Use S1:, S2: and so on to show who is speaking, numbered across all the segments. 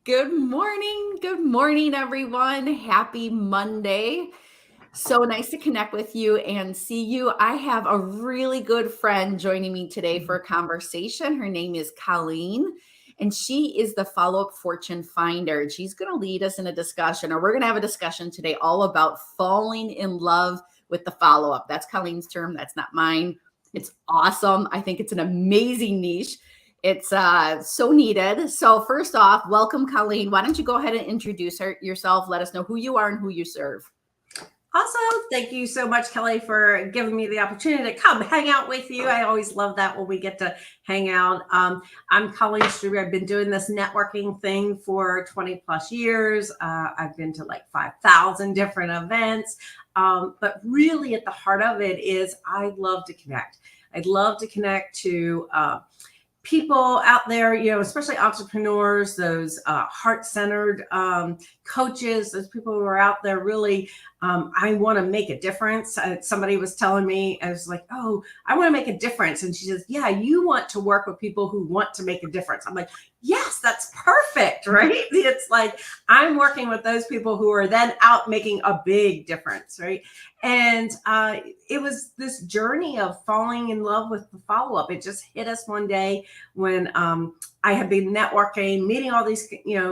S1: Good morning. Good morning, everyone. Happy Monday. So nice to connect with you and see you. I have a really good friend joining me today for a conversation. Her name is Colleen, and she is the Follow Up Fortune Finder. She's going to lead us in a discussion, or we're going to have a discussion today all about falling in love with the follow up. That's Colleen's term. That's not mine. It's awesome. I think it's an amazing niche. It's so needed. So first off, welcome, Colleen. Why don't you go ahead and introduce yourself? Let us know who you are and who you serve.
S2: Awesome. Thank you so much, Kelly, for giving me the opportunity to come hang out with you. I always love that when we get to hang out. I'm Colleen Strube. I've been doing this networking thing for 20 plus years. I've been to like 5,000 different events. But really at the heart of it is I love to connect. I'd love to connect to people out there, especially entrepreneurs, those heart-centered coaches, those people who are out there really, I want to make a difference. Somebody was telling me, I was like, oh, I want to make a difference. And she says, yeah, you want to work with people who want to make a difference. I'm like, yes, that's perfect, right? It's like, I'm working with those people who are then out making a big difference, right? And it was this journey of falling in love with the follow-up. It just hit us one day when I had been networking, meeting all these,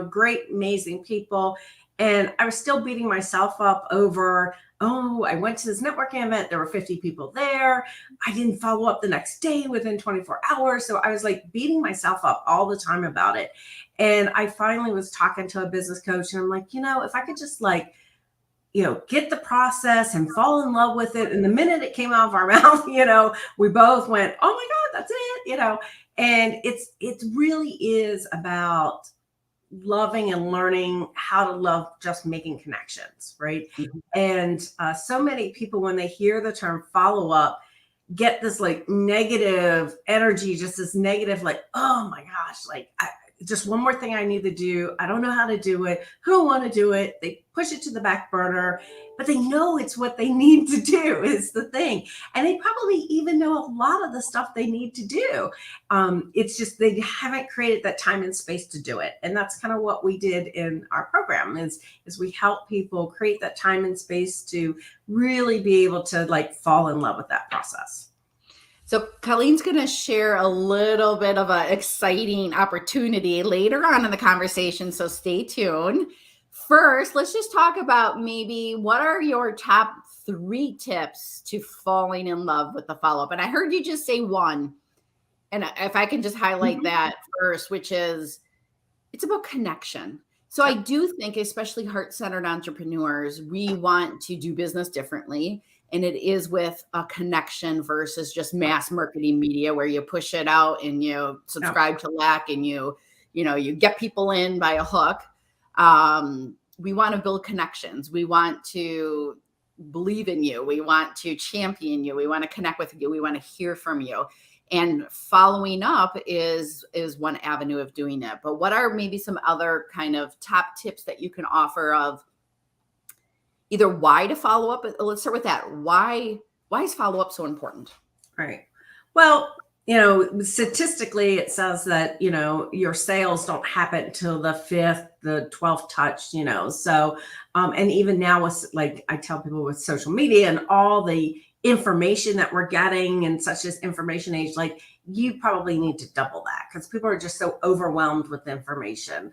S2: great, amazing people. And I was still beating myself up over, oh, I went to this networking event. There were 50 people there. I didn't follow up the next day within 24 hours. So I was like beating myself up all the time about it. And I finally was talking to a business coach and I'm like, if I could just get the process and fall in love with it. And the minute it came out of our mouth, we both went, oh my God, that's it, and it really is about loving and learning how to love just making connections, right? Mm-hmm. And so many people, when they hear the term follow up, get this like negative energy, just this negative, like, oh my gosh, like just one more thing I need to do. I don't know how to do it. I don't want to do it. They push it to the back burner, but they know it's what they need to do is the thing. And they probably even know a lot of the stuff they need to do. It's just they haven't created that time and space to do it. And that's kind of what we did in our program is we help people create that time and space to really be able to like fall in love with that process.
S1: So Colleen's going to share a little bit of an exciting opportunity later on in the conversation, so stay tuned. First, let's just talk about maybe what are your top 3 tips to falling in love with the follow-up? And I heard you just say one, and if I can just highlight that first, which is it's about connection. So I do think, especially heart-centered entrepreneurs, we want to do business differently. And it is with a connection versus just mass marketing media where you push it out and you subscribe to lack and you get people in by a hook. We want to build connections. We want to believe in you. We want to champion you. We want to connect with you. We want to hear from you. And following up is one avenue of doing it. But what are maybe some other kind of top tips that you can offer of either why to follow up? Let's start with that. Why is follow up so important?
S2: Right. Well, statistically, it says that, your sales don't happen till the 5th, the 12th touch, so, and even now with like, I tell people with social media and all the information that we're getting and such as information age, like you probably need to double that because people are just so overwhelmed with information.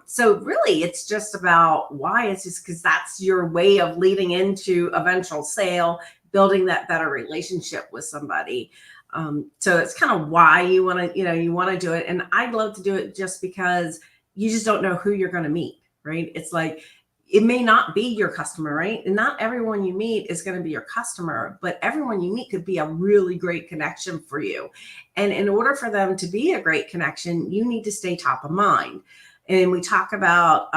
S2: So really it's just about why. It's just because that's your way of leading into eventual sale, building that better relationship with somebody. So it's kind of why you want to do it. And I'd love to do it just because you just don't know who you're going to meet, right? It's like, it may not be your customer, right? And not everyone you meet is going to be your customer, but everyone you meet could be a really great connection for you. And in order for them to be a great connection, you need to stay top of mind. And we talk about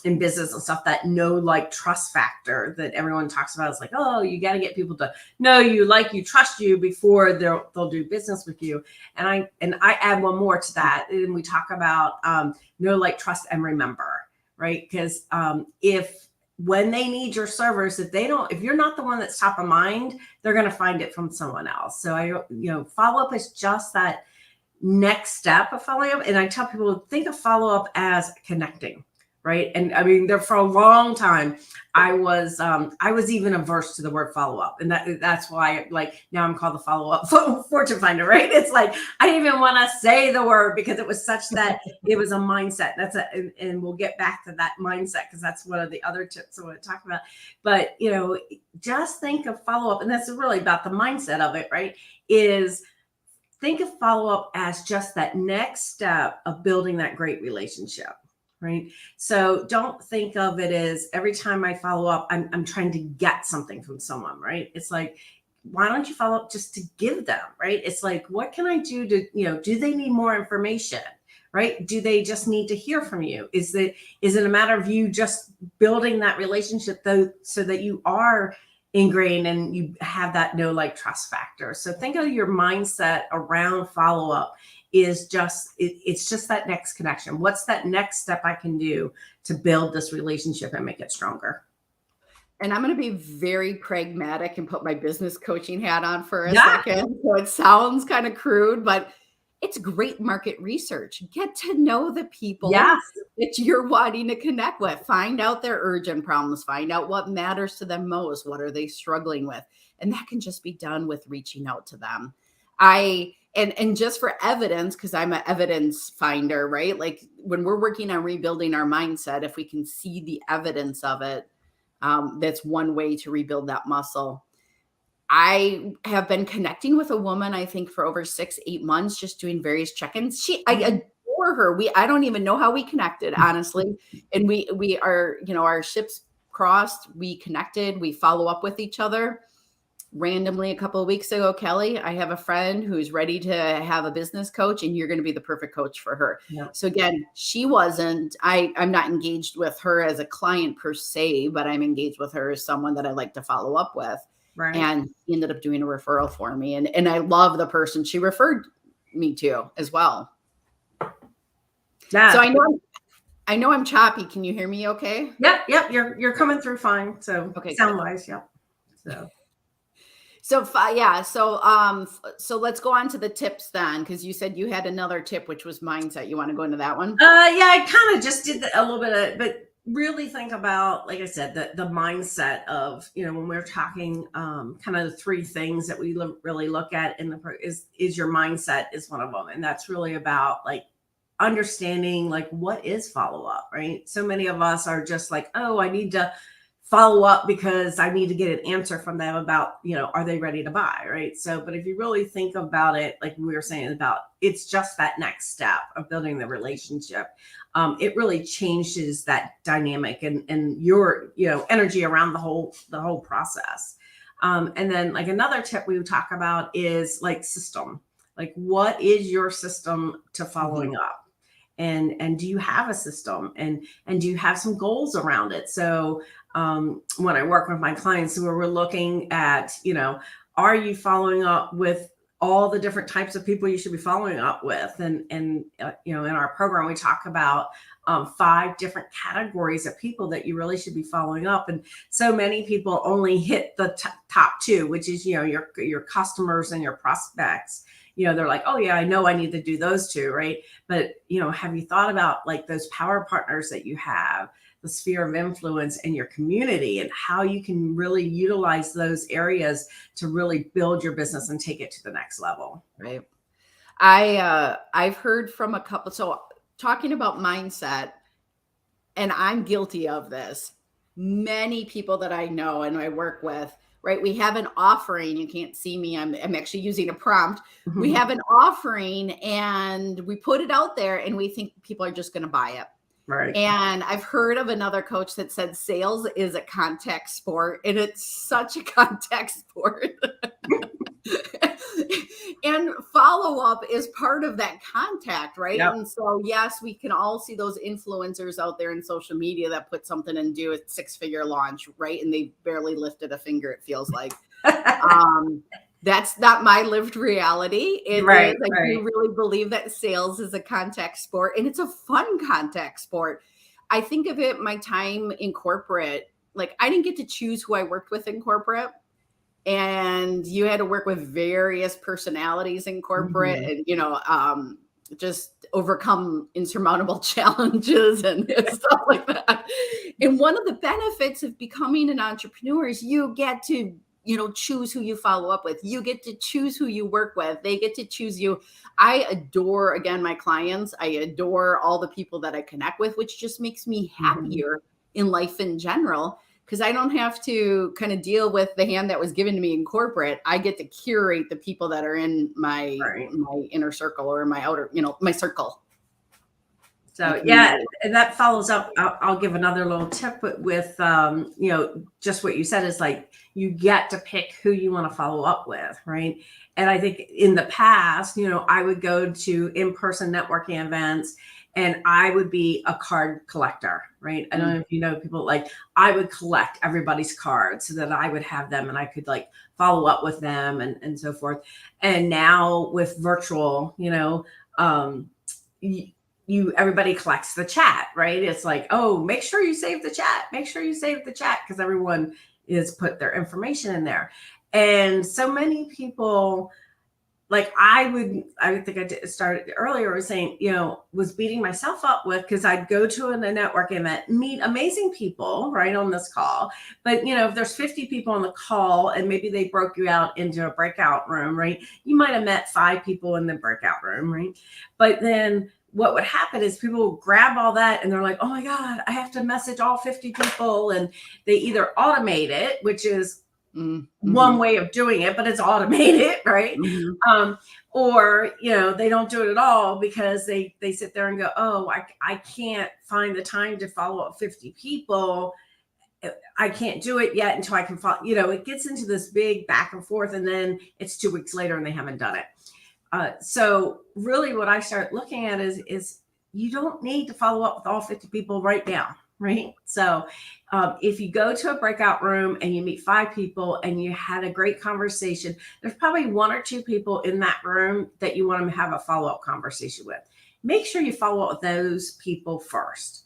S2: in business and stuff, that know, like, trust factor that everyone talks about. It's like, oh, you got to get people to know you, like you, trust you before they'll do business with you. And I add one more to that. And we talk about know, like, trust, and remember. Right? Because when they need your service, if you're not the one that's top of mind, they're going to find it from someone else. So follow up is just that next step of following up. And I tell people, think of follow up as connecting, right? And I mean, there for a long time, I was even averse to the word follow up, and that's why, like, now I'm called the follow up fortune finder, right? It's like I didn't even want to say the word because it was such that it was a mindset. And we'll get back to that mindset because that's one of the other tips I want to talk about. But just think of follow up, and that's really about the mindset of it, right? Is think of follow up as just that next step of building that great relationship. Right. So don't think of it as every time I follow up, I'm trying to get something from someone. Right. It's like, why don't you follow up just to give them? Right. It's like, what can I do to, do they need more information? Right. Do they just need to hear from you? Is it a matter of you just building that relationship though, so that you are ingrained and you have that know, like, trust factor? So think of your mindset around follow up is just it's just that next connection. What's that next step I can do to build this relationship and make it stronger?
S1: And I'm going to be very pragmatic and put my business coaching hat on for a
S2: Yeah.
S1: second. So it sounds kind of crude, but it's great market research. Get to know the people
S2: Yes.
S1: that you're wanting to connect with. Find out their urgent problems. Find out what matters to them most. What are they struggling with? And that can just be done with reaching out to them. And just for evidence, because I'm an evidence finder, right? Like when we're working on rebuilding our mindset, if we can see the evidence of it, that's one way to rebuild that muscle. I have been connecting with a woman, I think, for over 6-8 months, just doing various check-ins. I adore her. I don't even know how we connected, honestly. And we are, our ships crossed. We connected. We follow up with each other. Randomly, a couple of weeks ago, Kelly, I have a friend who's ready to have a business coach, and you're going to be the perfect coach for her.
S2: Yeah.
S1: So again, I'm not engaged with her as a client per se, but I'm engaged with her as someone that I like to follow up with.
S2: Right.
S1: And he ended up doing a referral for me. And I love the person she referred me to as well.
S2: Yeah.
S1: So I know I'm choppy. Can you hear me okay?
S2: Yep. You're coming through fine. So
S1: okay,
S2: sound wise, yep.
S1: So yeah. So let's go on to the tips then, because you said you had another tip, which was mindset. You want to go into that one?
S2: Yeah, I kind of just did a little bit of, but really think about, like I said, the mindset of, when we're talking, kind of the three things that we really look at in is your mindset is one of them. And that's really about, like, understanding, like, what is follow up, right? So many of us are just like, oh, I need to follow up because I need to get an answer from them about, are they ready to buy, right? So, but if you really think about it, like we were saying about, it's just that next step of building the relationship. It really changes that dynamic and your, energy around the whole process. And then, like, another tip we would talk about is, like, system. Like, what is your system to following up? And do you have a system, and do you have some goals around it? So when I work with my clients, where we're looking at, are you following up with all the different types of people you should be following up with? And in our program, we talk about 5 different categories of people that you really should be following up. And so many people only hit the top 2, which is, your customers and your prospects. They're like, oh yeah, I know I need to do those 2, right? But, have you thought about, like, those power partners that you have, the sphere of influence in your community, and how you can really utilize those areas to really build your business and take it to the next level?
S1: Right. I've heard from a couple. So talking about mindset, and I'm guilty of this. Many people that I know and I work with, right? We have an offering. You can't see me. I'm actually using a prompt. We have an offering and we put it out there and we think people are just going to buy it.
S2: Right.
S1: And I've heard of another coach that said sales is a contact sport, and it's such a contact sport. And follow up is part of that contact, right?
S2: Yep.
S1: And so, yes, we can all see those influencers out there in social media that put something and do a 6-figure launch, right? And they barely lifted a finger, it feels like. That's not my lived reality. I do really believe that sales is a contact sport, and it's a fun contact sport. I think of it, my time in corporate, like, I didn't get to choose who I worked with in corporate. and you had to work with various personalities in corporate,
S2: Mhm.
S1: and just overcome insurmountable challenges and stuff like that. And one of the benefits of becoming an entrepreneur is you get to choose who you follow up with. You get to choose who you work with. They get to choose you. I adore, again, my clients. I adore all the people that I connect with, which just makes me
S2: Mhm.
S1: happier in life in general, because I don't have to kind of deal with the hand that was given to me in corporate. I get to curate the people that are in my
S2: Right.
S1: inner circle, or my outer, my circle, my
S2: So yeah,
S1: community.
S2: and that follows up. I'll give another little tip with just what you said is like you get to pick who you want to follow up with, right? And I think in the past, I would go to in-person networking events and I would be a card collector, right? I don't know if you know people, like I would collect everybody's cards so that I would have them and I could like follow up with them and so forth. And now with virtual, um, everybody collects the chat, right? It's like, oh, make sure you save the chat. Make sure you save the chat because everyone is put their information in there. And so many people, like I think I started earlier was saying, was beating myself up with, because I'd go to a networking event, meet amazing people right on this call. But, if there's 50 people on the call and maybe they broke you out into a breakout room, right? You might have met 5 people in the breakout room, right? But then what would happen is people would grab all that and they're like, oh my God, I have to message all 50 people. And they either automate it, which is one way of doing it, but it's automated, right? Or they don't do it at all because they sit there and go, oh, I can't find the time to follow up 50 people. I can't do it yet until I can follow. It gets into this big back and forth, and then it's 2 weeks later and they haven't done it. So really what I start looking at is you don't need to follow up with all 50 people right now, right? So if you go to a breakout room and you meet 5 people and you had a great conversation, there's probably 1 or 2 people in that room that you want to have a follow-up conversation with. Make sure you follow up with those people first.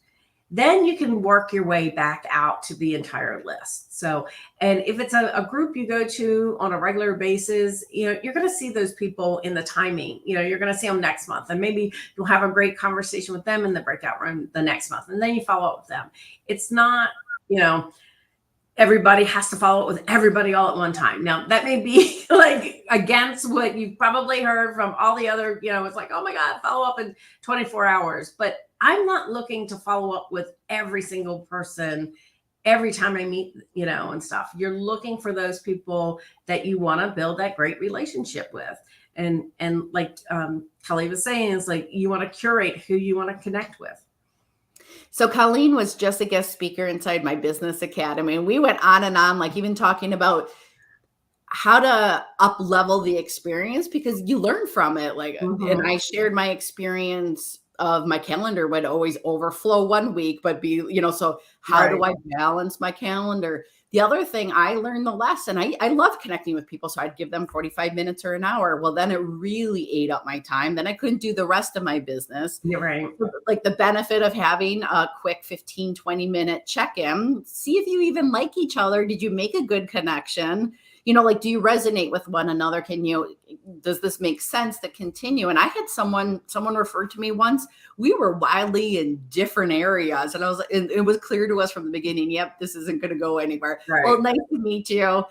S2: Then you can work your way back out to the entire list. So, and if it's a group you go to on a regular basis, you're going to see those people in the timing. You're going to see them next month, and maybe you'll have a great conversation with them in the breakout room the next month, and then you follow up with them. It's not, everybody has to follow up with everybody all at one time. Now that may be like against what you've probably heard from all the other, it's like, oh my God, follow up in 24 hours. But I'm not looking to follow up with every single person every time I meet, and stuff. You're looking for those people that you want to build that great relationship with. And like Kelly was saying, is like, you want to curate who you want to connect with.
S1: So Colleen was just a guest speaker inside my business academy, and we went on and on, like even talking about how to up level the experience, because you learn from it. Like, and I shared my experience of my calendar would always overflow one week, but be, so how do I balance my calendar? The other thing, I learned the lesson. I love connecting with people. So I'd give them 45 minutes or an hour. Well, then it really ate up my time. Then I couldn't do the rest of my business.
S2: You're right.
S1: Like the benefit of having a quick 15, 20-minute check-in, see if you even like each other. Did you make a good connection? Like, do you resonate with one another? Does this make sense to continue? And I had someone referred to me once. We were wildly in different areas. And it was clear to us from the beginning, yep, this isn't going to go anywhere.
S2: Right.
S1: Well, nice to meet you.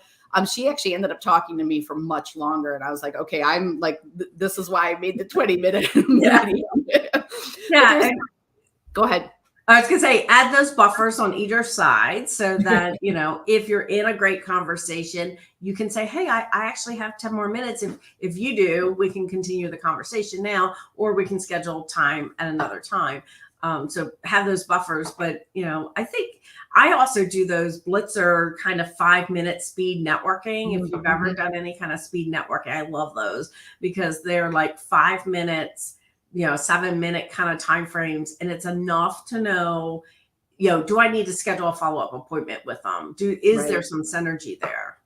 S1: She actually ended up talking to me for much longer. And I was like, okay, I'm like, this is why I made the 20-minute meeting.
S2: Yeah.
S1: Go ahead.
S2: I was going to say, add those buffers on either side so that, if you're in a great conversation, you can say, hey, I actually have 10 more minutes. If you do, we can continue the conversation now, or we can schedule time at another time. So have those buffers. But, I think I also do those blitzer kind of 5-minute speed networking. If you've ever done any kind of speed networking, I love those because they're like 5 minutes, 7-minute kind of timeframes. And it's enough to know, do I need to schedule a follow-up appointment with them? Is there some synergy there?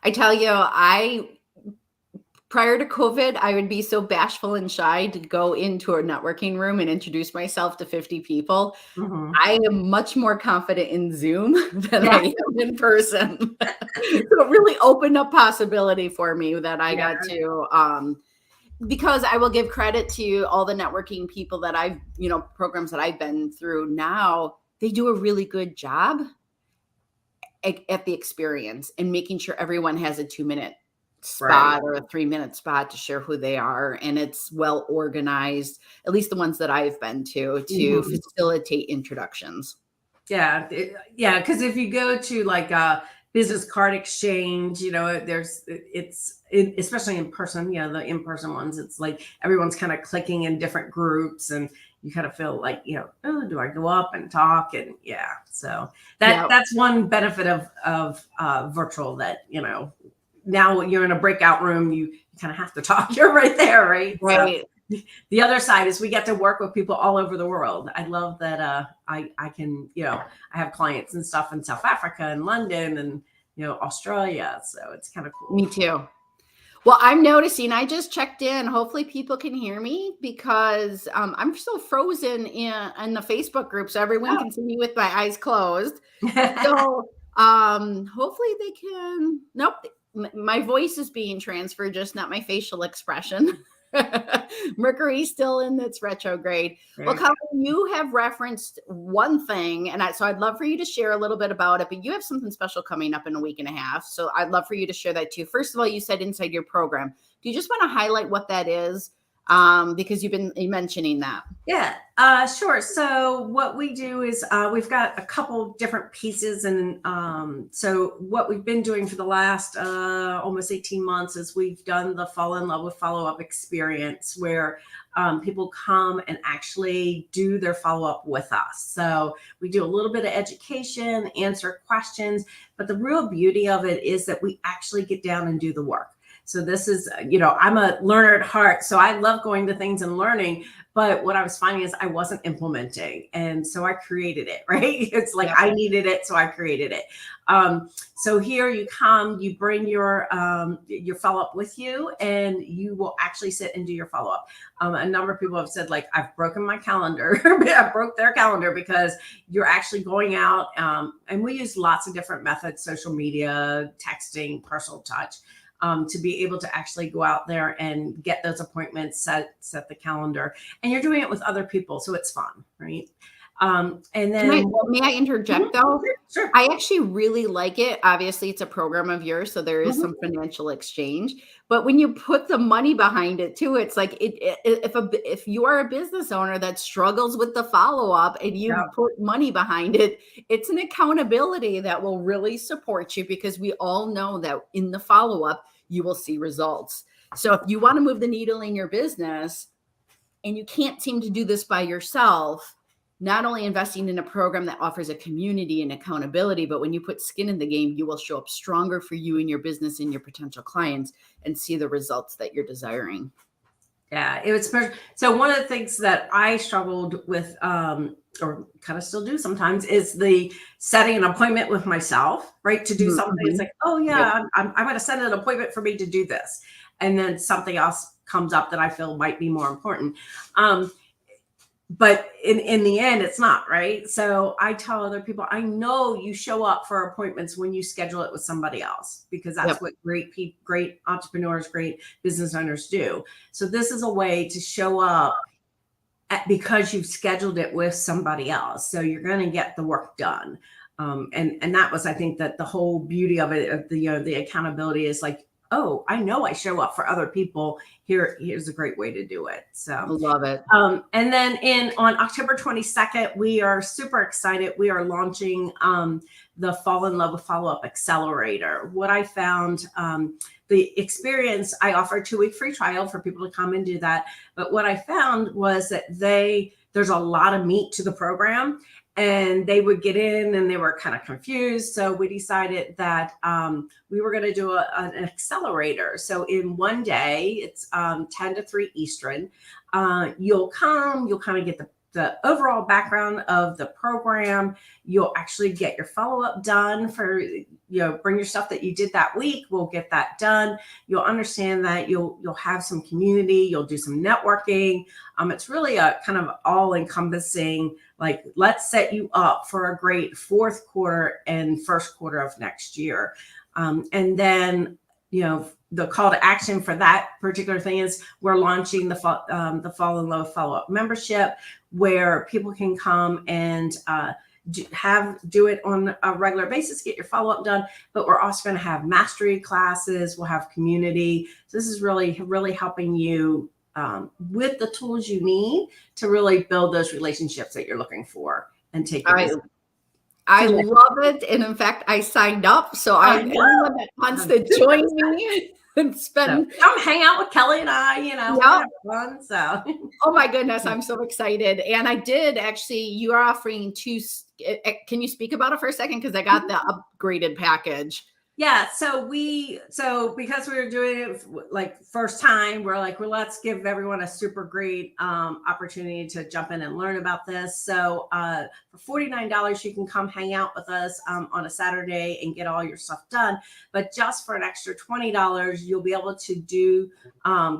S1: I tell you, I Prior to COVID, I would be so bashful and shy to go into a networking room and introduce myself to 50 people.
S2: Mhm.
S1: I am much more confident in Zoom than
S2: Yeah.
S1: I am in person. So it really opened up possibility for me that I
S2: Yeah.
S1: got to, because I will give credit to all the networking people that I've, programs that I've been through now, they do a really good job at the experience and making sure everyone has a 2-minute
S2: Right.
S1: spot or a 3-minute spot to share who they are. And it's well organized, at least the ones that I've been to
S2: Mhm.
S1: facilitate introductions.
S2: Yeah, yeah. Because if you go to like a business card exchange, especially in person. The in person ones, it's like everyone's kind of clicking in different groups, and you kind of feel like, oh, do I go up and talk? And yeah, so
S1: Yeah.
S2: that's one benefit of virtual, that now you're in a breakout room, you kind of have to talk. You're right there, right? So
S1: Right.
S2: the other side is we get to work with people all over the world. I love that. I can, I have clients and stuff in South Africa and London and, Australia. So it's kind of cool.
S1: Me too. Well, I'm noticing, I just checked in. Hopefully people can hear me because I'm still frozen in the Facebook group. So everyone can see me with my eyes closed. So hopefully they can. Nope. My voice is being transferred, just not my facial expression. Mercury's still in its retrograde. Well, Colin, you have referenced one thing, and so I'd love for you to share a little bit about it, but you have something special coming up in a week and a half. So I'd love for you to share that too. First of all, you said inside your program. Do you just want to highlight what that is? Because you've been mentioning that.
S2: Yeah, sure. So what we do is we've got a couple different pieces, and so what we've been doing for the last almost 18 months is we've done the Fall in Love with FollowUp experience, where people come and actually do their follow-up with us. So we do a little bit of education, answer questions, but the real beauty of it is that we actually get down and do the work. So this is, I'm a learner at heart, so I love going to things and learning. But what I was finding is I wasn't implementing. And so I created it, right? It's like, I needed it, so I created it. So here you come, you bring your follow-up with you, and you will actually sit and do your follow-up. A number of people have said, like, I've broken my calendar. I broke their calendar because you're actually going out. And we use lots of different methods: social media, texting, personal touch. To be able to actually go out there and get those appointments, set the calendar, and you're doing it with other people, so it's fun, right? And then
S1: may I interject though?
S2: Sure.
S1: I actually really like it. Obviously, it's a program of yours, so there is some financial exchange. But when you put the money behind it too, it's like if you are a business owner that struggles with the follow up and you put money behind it, it's an accountability that will really support you, because we all know that in the follow up you will see results. So if you want to move the needle in your business and you can't seem to do this by yourself, not only investing in a program that offers a community and accountability, but when you put skin in the game, you will show up stronger for you and your business and your potential clients and see the results that you're desiring.
S2: Yeah, it was so one of the things that I struggled with, or kind of still do sometimes, is the setting an appointment with myself, right? To do something. It's like, oh yeah, I'm going to set an appointment for me to do this. And then something else comes up that I feel might be more important. But in the end, it's not, right? So I tell other people, I know you show up for appointments when you schedule it with somebody else, because that's what great entrepreneurs, great business owners do. So this is a way to show up because you've scheduled it with somebody else. So you're going to get the work done. And that was, I think, that the whole beauty of it, of the accountability, is like, oh, I know I show up for other people. Here's a great way to do it. So
S1: I love it.
S2: And then on October 22nd, we are super excited. We are launching the Fall in Love with FollowUp Accelerator. What I found, the experience, I offer a 2-week free trial for people to come and do that. But what I found was that there's a lot of meat to the program. And they would get in and they were kind of confused. So we decided that we were going to do an accelerator. So in one day, it's 10 to 3 Eastern. You'll kind of get the overall background of the program. You'll actually get your follow-up done for bring your stuff that you did that week. We'll get that done. You'll understand that you'll have some community. You'll do some networking. It's really a kind of all encompassing, like, let's set you up for a great fourth quarter and first quarter of next year. And then, the call to action for that particular thing is we're launching the Fall in Love follow-up membership, where people can come and do it on a regular basis, get your follow-up done. But we're also going to have mastery classes. We'll have community. So this is really, really helping you with the tools you need to really build those relationships that you're looking for and take it.
S1: I love it. And in fact, I signed up. So anyone that wants to join me and spend.
S2: So come hang out with Kelly and I, have fun. So.
S1: Oh my goodness. I'm so excited. And I did actually, you are offering can you speak about it for a second? Because I got the upgraded package.
S2: Yeah. So because we were doing it like first time, we're like, well, let's give everyone a super great opportunity to jump in and learn about this. So for $49, you can come hang out with us on a Saturday and get all your stuff done. But just for an extra $20, you'll be able to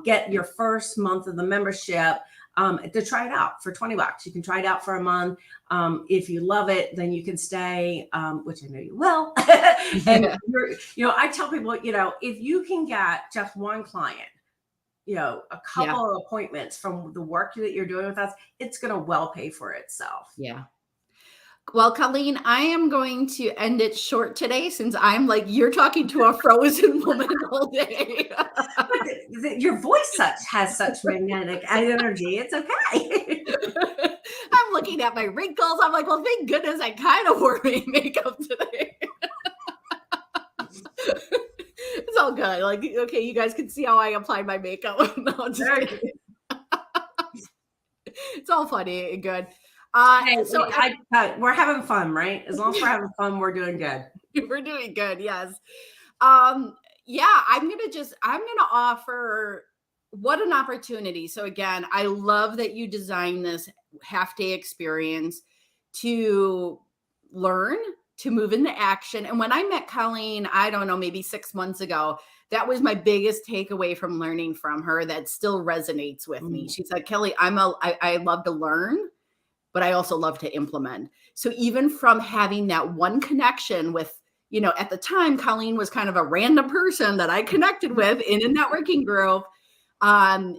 S2: get your first month of the membership to try it out for $20. You can try it out for a month. If you love it, then you can stay, which I know you will. And I tell people, if you can get just one client, a couple of appointments from the work that you're doing with us, it's going to well pay for itself.
S1: Yeah. Well, Colleen, I am going to end it short today, since I'm like, you're talking to a frozen woman all day.
S2: Your voice has such magnetic energy. It's okay.
S1: I'm looking at my wrinkles. I'm like, well, thank goodness I kind of wore my makeup today. It's all good. Like, okay, you guys can see how I apply my makeup. No, just kidding. It's all funny and good.
S2: We're having fun, right? As long as we're having fun, we're doing good.
S1: We're doing good. Yes. I'm going to offer, what an opportunity. So again, I love that you designed this half-day experience to learn, to move into action. And when I met Colleen, I don't know, maybe 6 months ago, that was my biggest takeaway from learning from her that still resonates with me. She said, Kelly, I love to learn, but I also love to implement. So even from having that one connection with, at the time, Colleen was kind of a random person that I connected with in a networking group.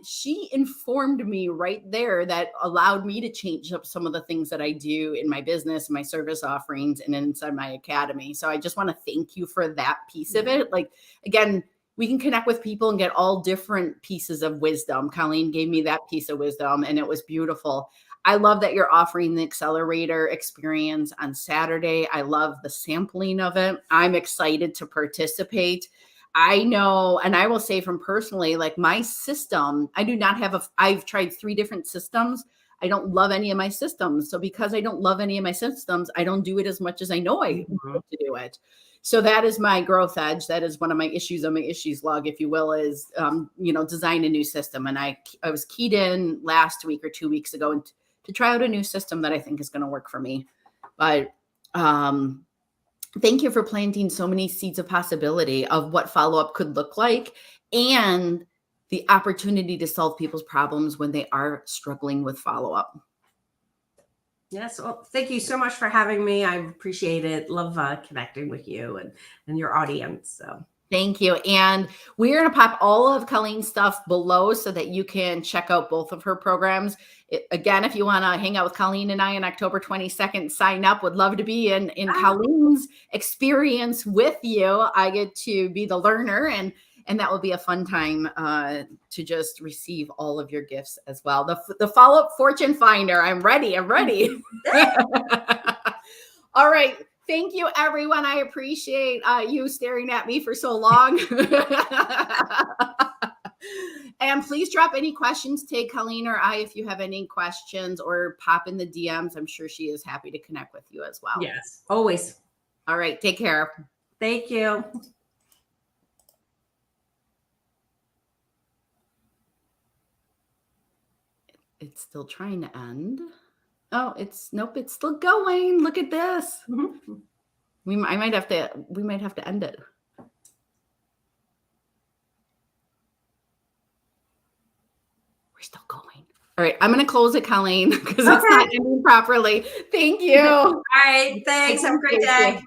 S1: She informed me right there, that allowed me to change up some of the things that I do in my business, my service offerings, and inside my academy. So I just want to thank you for that piece of it. Like, again, we can connect with people and get all different pieces of wisdom. Colleen gave me that piece of wisdom, and it was beautiful. I love that you're offering the accelerator experience on Saturday. I love the sampling of it. I'm excited to participate. I know, and I will say from personally, like, my system, I do not have I've tried 3 different systems. I don't love any of my systems. So because I don't love any of my systems, I don't do it as much as I know I need to do it. So that is my growth edge. That is one of my issues on my issues log, if you will, is, design a new system. And I was keyed in last week or 2 weeks ago and to try out a new system that I think is going to work for me. But thank you for planting so many seeds of possibility of what follow-up could look like, and the opportunity to solve people's problems when they are struggling with follow-up.
S2: Yes. Well, thank you so much for having me. I appreciate it. Love connecting with you and your audience. So.
S1: Thank you. And we're going to pop all of Colleen's stuff below so that you can check out both of her programs. Again, if you want to hang out with Colleen and I on October 22nd, sign up. Would love to be in Colleen's experience with you. I get to be the learner, and that will be a fun time to just receive all of your gifts as well. The follow-up fortune finder. I'm ready. All right. Thank you, everyone. I appreciate you staring at me for so long. And please drop any questions to Colleen or I if you have any questions, or pop in the DMs. I'm sure she is happy to connect with you as well.
S2: Yes, always.
S1: All right. Take care.
S2: Thank you.
S1: It's still trying to end. Oh, nope, it's still going. Look at this. We might have to end it. We're still going. All right, I'm going to close it, Colleen, because it's not ending properly. Thank you.
S2: All right. Thanks. Have a great day.